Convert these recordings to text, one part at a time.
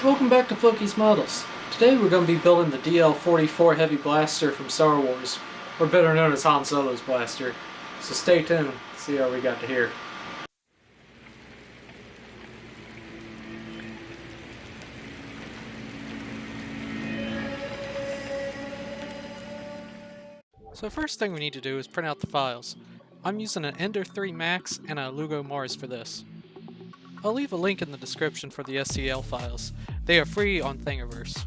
Welcome back to Floki's Models. Today we're going to be building the DL-44 Heavy Blaster from Star Wars, or better known as Han Solo's blaster. So stay tuned, see how we got to here. So the first thing we need to do is print out the files. I'm using an Ender 3 Max and a Elegoo Mars for this. I'll leave a link in the description for the STL files. They are free on Thingiverse.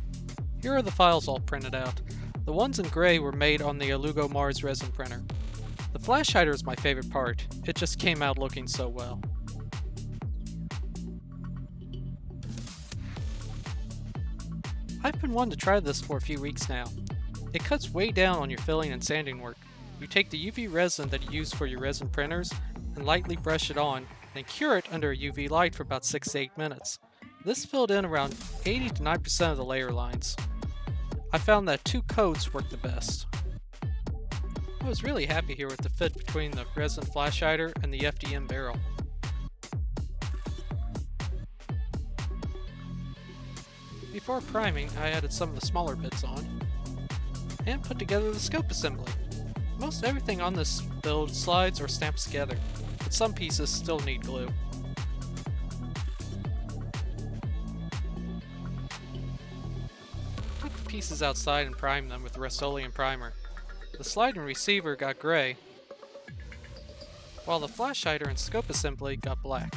Here are the files all printed out. The ones in gray were made on the Elegoo Mars resin printer. The flash hider is my favorite part. It just came out looking so well. I've been wanting to try this for a few weeks now. It cuts way down on your filling and sanding work. You take the UV resin that you use for your resin printers and lightly brush it on, then cure it under a UV light for about 6 to 8 minutes. This filled in around 80 to 90% of the layer lines. I found that 2 coats worked the best. I was really happy here with the fit between the resin flash hider and the FDM barrel. Before priming, I added some of the smaller bits on and put together the scope assembly. Most everything on this build slides or stamps together, but some pieces still need glue. Took the pieces outside and primed them with Rust-Oleum primer. The slide and receiver got gray, while the flash hider and scope assembly got black.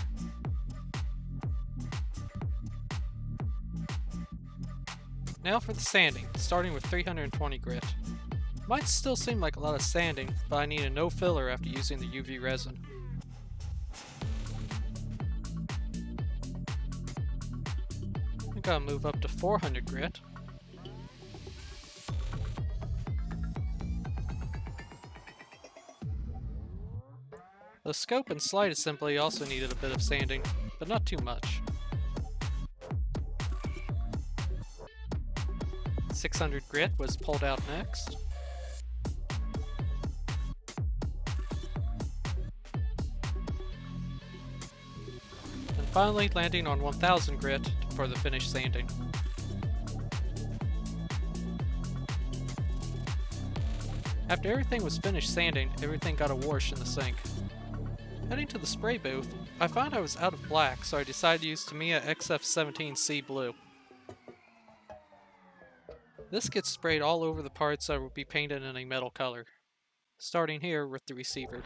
Now for the sanding, starting with 320 grit. Might still seem like a lot of sanding, but I need a no filler after using the UV resin. I gotta move up to 400 grit. The scope and slide assembly also needed a bit of sanding, but not too much. 600 grit was pulled out next. And finally landing on 1000 grit for the finished sanding. After everything was finished sanding, everything got a wash in the sink. Heading to the spray booth, I found I was out of black, so I decided to use Tamiya XF17C Blue. This gets sprayed all over the parts that will be painted in a metal color, starting here with the receiver.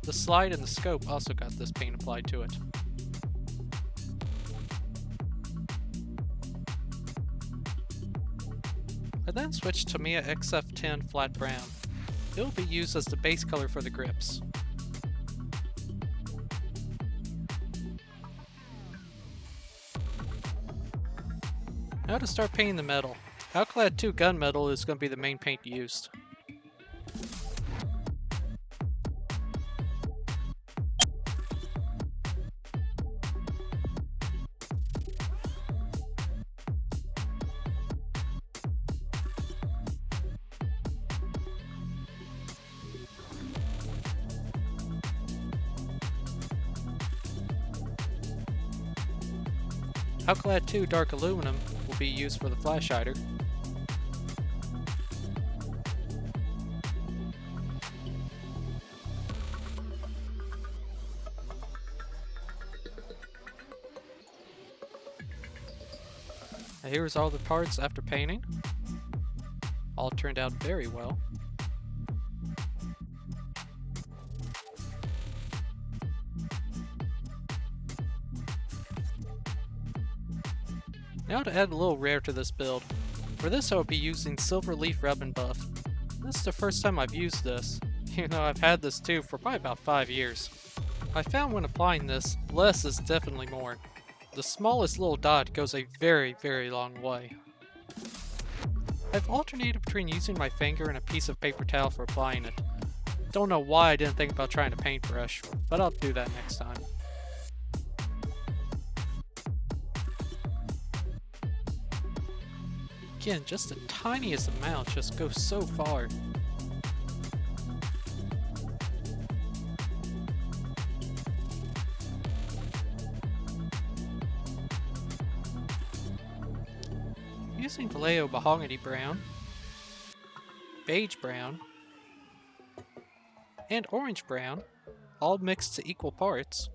The slide and the scope also got this paint applied to it. I then switched to Tamiya XF10 Flat Brown. It will be used as the base color for the grips. Now to start painting the metal. Alclad 2 gunmetal is going to be the main paint used. Alclad 2 dark aluminum will be used for the flash hider. Now here's all the parts after painting. All turned out very well. Now to add a little rare to this build. For this I will be using Silver Leaf Rub and Buff. This is the first time I've used this, even though I've had this too for probably about 5 years. I found when applying this, less is definitely more. The smallest little dot goes a very, very long way. I've alternated between using my finger and a piece of paper towel for applying it. Don't know why I didn't think about trying a paintbrush, but I'll do that next time. again, just the tiniest amount just goes so far. Using Vallejo Mahogany Brown, Beige Brown, and Orange Brown, all mixed to equal parts,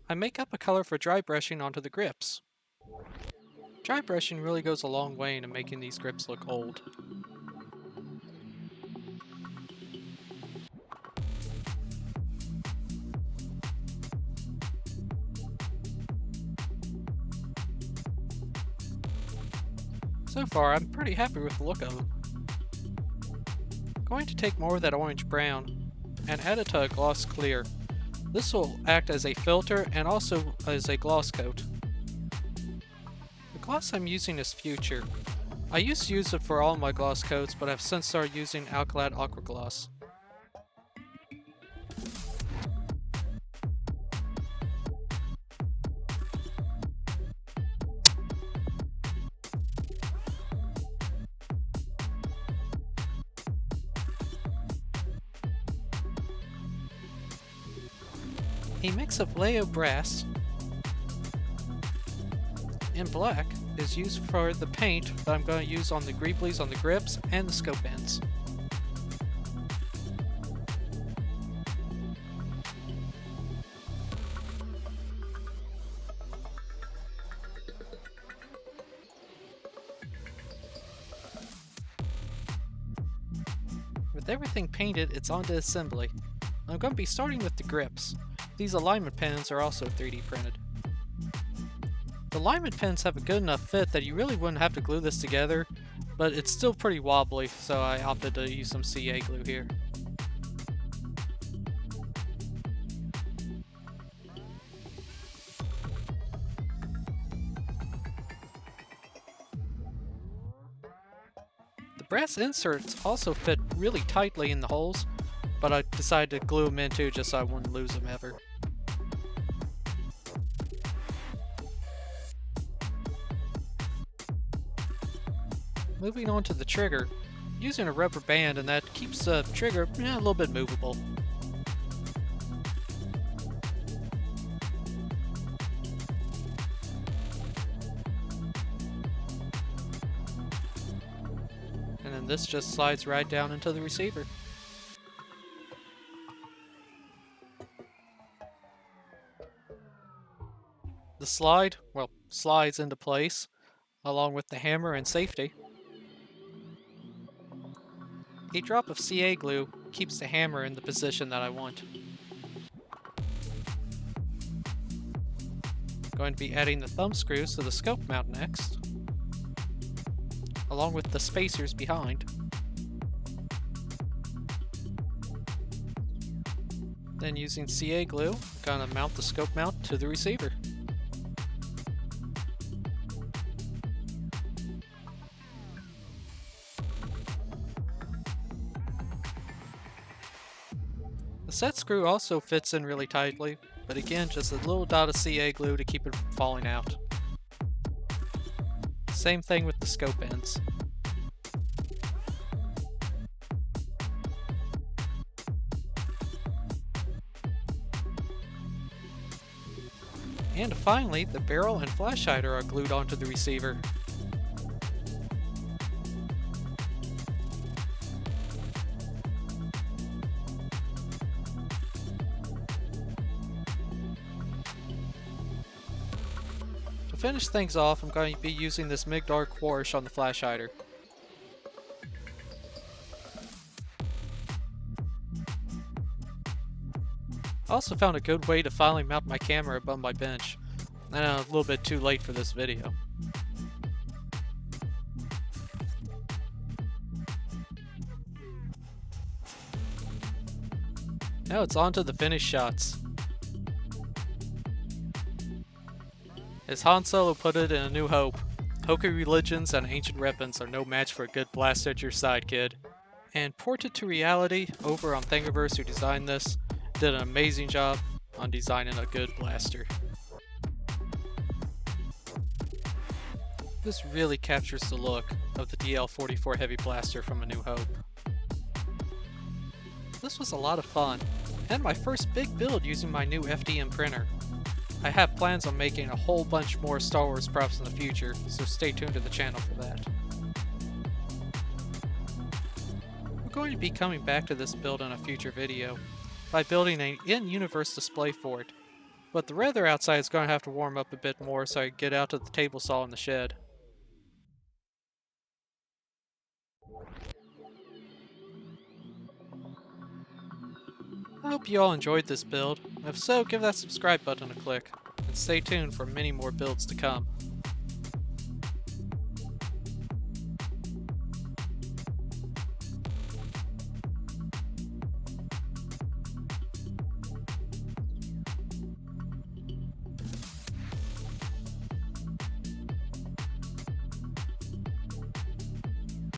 I make up a color for dry brushing onto the grips. Dry brushing really goes a long way into making these grips look old. So far, I'm pretty happy with the look of them. I'm going to take more of that orange brown and add it to a gloss clear. This will act as a filter and also as a gloss coat. The gloss I'm using is Future. I used to use it for all my gloss coats, but I've since started using Alclad Aqua Gloss. A mix of Vallejo brass and black is used for the paint that I'm going to use on the greeblies on the grips and the scope ends. With everything painted, it's on to assembly. I'm going to be starting with the grips. These alignment pins are also 3D printed. The alignment pins have a good enough fit that you really wouldn't have to glue this together, but it's still pretty wobbly, so I opted to use some CA glue here. The brass inserts also fit really tightly in the holes, but I decided to glue them in too just so I wouldn't lose them ever. Moving on to the trigger, using a rubber band, and that keeps the trigger a little bit movable. And then this just slides right down into the receiver. The slide, well, slides into place, along with the hammer and safety. A drop of CA glue keeps the hammer in the position that I want. Going to be adding the thumb screws to the scope mount next, along with the spacers behind. Then using CA glue, gonna mount the scope mount to the receiver. The set screw also fits in really tightly, but again, just a little dot of CA glue to keep it from falling out. Same thing with the scope ends. And finally, the barrel and flash hider are glued onto the receiver. To finish things off, I'm going to be using this Migdar Quarsh on the flash hider. I also found a good way to finally mount my camera above my bench. I know, a little bit too late for this video. Now it's on to the finished shots. As Han Solo put it in A New Hope, hokey religions and ancient weapons are no match for a good blaster at your side, kid. And Ported to Reality over on Thingiverse, who designed this, did an amazing job on designing a good blaster. This really captures the look of the DL-44 Heavy Blaster from A New Hope. This was a lot of fun, and my first big build using my new FDM printer. I have plans on making a whole bunch more Star Wars props in the future, so stay tuned to the channel for that. We're going to be coming back to this build in a future video by building an in-universe display for it, but the weather outside is going to have to warm up a bit more so I can get out to the table saw in the shed. I hope you all enjoyed this build, and if so, give that subscribe button a click, and stay tuned for many more builds to come.